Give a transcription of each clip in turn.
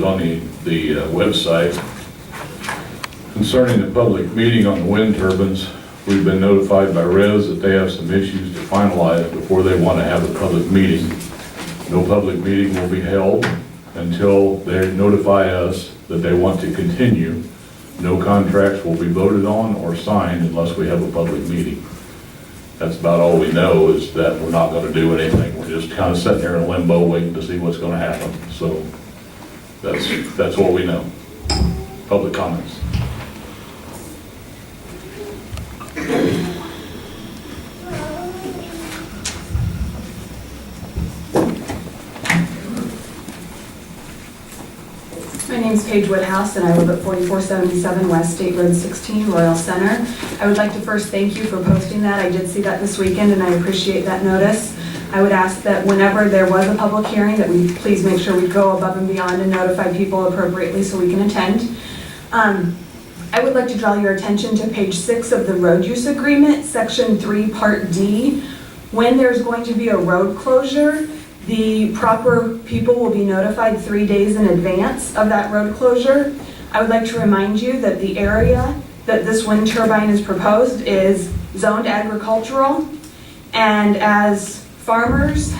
On the website concerning the public meeting on the wind turbines. We've been notified by RES that they have some issues to finalize before they want to have a public meeting. No public meeting will be held until they notify us that they want to continue. No contracts will be voted on or signed unless we have a public meeting. That's about all we know, is that we're not going to do anything. We're just kind of sitting there in limbo waiting to see what's going to happen. So that's what we know. Public comments. My name is Paige Woodhouse and I live at 4477 West State Road 16, Royal Center. I would like to first thank you for posting that. I did see that this weekend and I appreciate that notice. I would ask that whenever there was a public hearing that we please make sure we go above and beyond and notify people appropriately so we can attend. I would like to draw your attention to page 6 of the road use agreement, section 3, part D. When there's going to be a road closure, the proper people will be notified 3 days in advance of that road closure. I would like to remind you that the area that this wind turbine is proposed is zoned agricultural, and as farmers,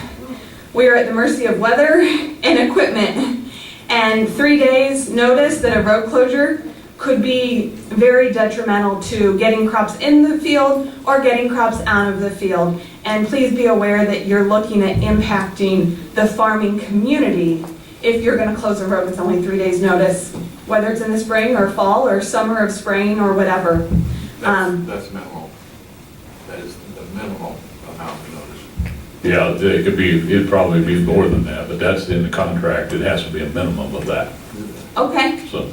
we are at the mercy of weather and equipment. And 3 days notice that a road closure could be very detrimental to getting crops in the field or getting crops out of the field. And please be aware that you're looking at impacting the farming community if you're going to close a road with only 3 days notice, whether it's in the spring or fall or summer of spraying or whatever. That's minimal. That is the minimal amount of notice. Yeah, it'd probably be more than that, but that's in the contract. It has to be a minimum of that. Okay. So,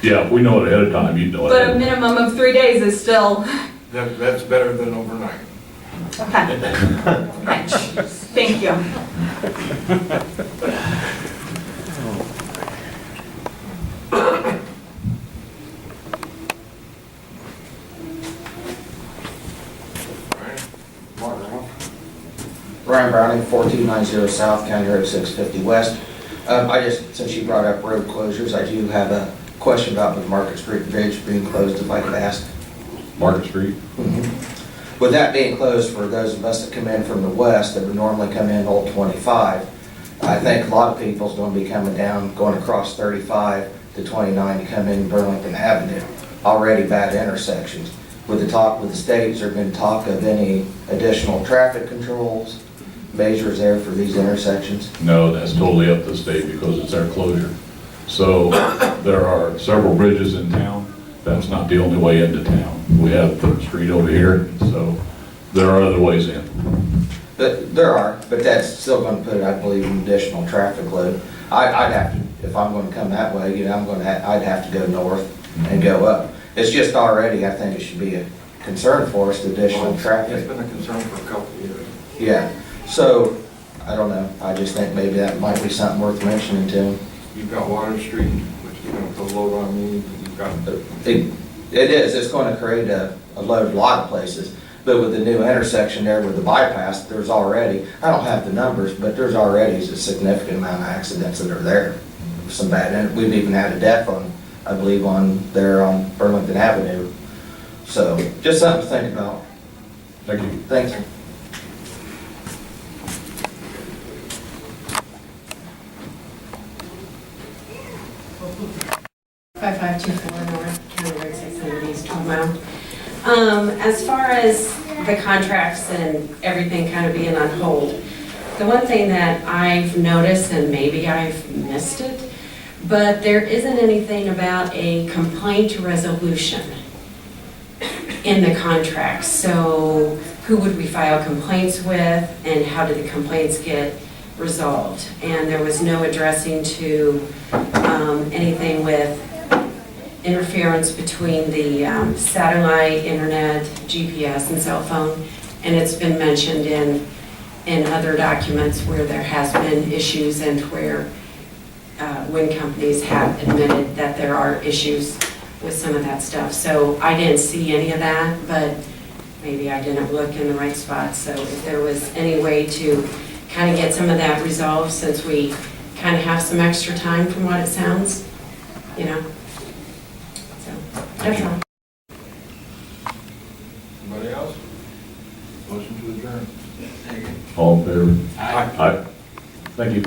yeah, if we know it ahead of time, you'd know it. But a minimum of 3 days is still... That's better than overnight. Okay. Okay. Thank you. Ryan Browning, 4290 South, County Road 650 West. Since you brought up road closures, I do have a question about the Market Street Bridge being closed, if I could ask. Market Street? With that being closed, for those of us that come in from the west that would normally come in Old 25, I think a lot of people's going to be coming down, going across 35 to 29 to come in Burlington Avenue. Already bad intersections. With the talk with the states, there been talk of any additional traffic controls, measures there for these intersections? No, that's totally up to the state because it's our closure. So there are several bridges in town. That's not the only way into town. We have 3rd Street over here, so there are other ways in. But there are, but that's still going to put, I believe, an additional traffic load. I'd have to, if I'm going to come that way, I'd have to go north and go up. It's just already, I think it should be a concern for us, the additional traffic. It's been a concern for a couple of years. Yeah, so, I don't know, I just think maybe that might be something worth mentioning to them. You've got Water Street, which is going to put a load on me. You've got It is, it's going to create a load a lot of places, but with the new intersection there with the bypass, there's already, I don't have the numbers, but there's already a significant amount of accidents that are there. Some bad, and we've even had a death on, I believe, on Burlington Avenue. So, just something to think about. Thank you. Thanks. 5524 North County Road 600 East 12 Mile. As far as the contracts and everything kind of being on hold, the one thing that I've noticed, and maybe I've missed it, but there isn't anything about a complaint resolution in the contracts. So who would we file complaints with, and how do the complaints get resolved? And there was no addressing to anything with interference between the satellite, internet, GPS, and cell phone. And it's been mentioned in other documents where there has been issues and where wind companies have admitted that there are issues with some of that stuff. So I didn't see any of that, but maybe I didn't look in the right spot. So if there was any way to kind of get some of that resolved, since we kind of have some extra time from what it sounds, you know? So, that's all. Anybody else? Motion to adjourn. All in favor? Aye. Aye. Thank you.